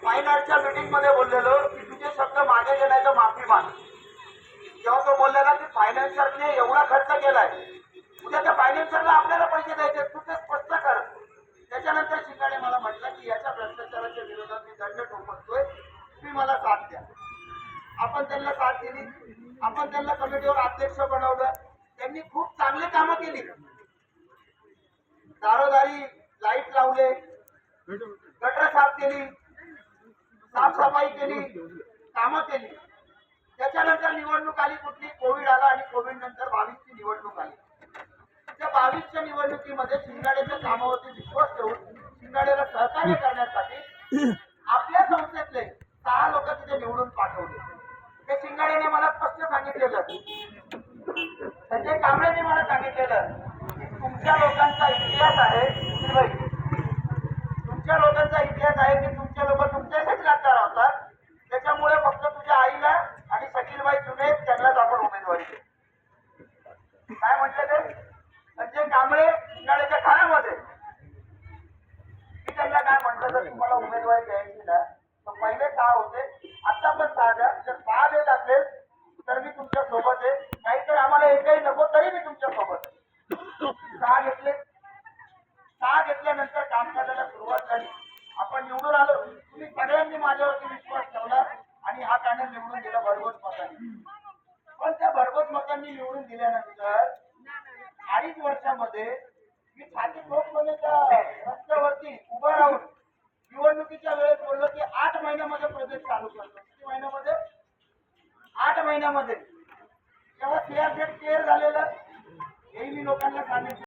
Fine आर्टच्या meeting मध्ये बोललेलो की तुझे शब्द मागे घेण्याचं माफी माग. जेव्हा तो बोललेला की फायनान्सरने एवढा खर्च केलाय, उद्या त्या फायनान्सरला आपल्याला पैसे द्यायचे, तू ते स्पष्ट कर. त्याच्यानंतर शिंगाडे मला म्हटलं की याच्या भ्रष्टाचाराच्या विरोधात मी दंड ठोकतोय, तुम्ही मला साथ द्या. आपण त्यांना साथ दिली. आपण त्यांना कमिटीवर अध्यक्ष बनवलं. त्यांनी खूप चांगली कामं केली. दारोदारी लाईट लावले, गटर साफ केली, साफसफाई केली, कामं केली. त्याच्यानंतर निवडणूक आली कुठली, कोविड आला आणि कोविड नंतर 22ची निवडणूक आली. त्या 22च्या निवडणुकीमध्ये शिंगाडेच्या कामावरती विश्वास ठेवून शिंगाडेला सहकार्य करण्यासाठी आपल्या संस्थेतले 6 लोक तिथे निवडून पाठवले. ते शिंगाडेने मला स्पष्ट सांगितलेलं, संजय कांबळेने मला सांगितलेलं की तुमच्या लोकांचा इतिहास आहे, तुमच्या लोकांचा इतिहास आहे की तुमचे लोक तुमच्याशीच गद्दार होतात. त्याच्यामुळे फक्त तुझ्या आईला आणि शकीलबाई जुने त्यांनाच आपण उमेदवारी देऊ. काय म्हटलं ते संजय कांबळे शिंगाडेच्या खाण्यामध्ये. मी त्यांना काय म्हटलं, तर तुम्हाला उमेदवारी द्यायची ना तर पहिले 6 होते, आता पण 6 द्या. जर 6 देत असेल तर मी तुमच्या सोबत आहे, नाहीतर आम्हाला एकही नको तरी मी तुमच्या सोबत आहे. 6 घेतले. 6 घेतल्यानंतर कामकाजाला सुरुवात झाली. आपण निवडून आलो. तुम्ही सगळ्यांनी माझ्यावरती विश्वास ठेवला आणि हा पॅनल निवडून दिला भरघोस मतांनी. पण त्या भरघोस मतांनी निवडून दिल्यानंतर 2.5 वर्षामध्ये मी छाती ठोकपणे त्या रस्त्यावरती उभं राहून निवडणुकीच्या वेळेस बोललो की 8 महिन्यामध्ये प्रोजेक्ट चालू करतो. किती महिन्यामध्ये? 8 महिन्यामध्ये. तेव्हा CRZ क्लिअर झालेलं, हेही मी लोकांना सांगितलं.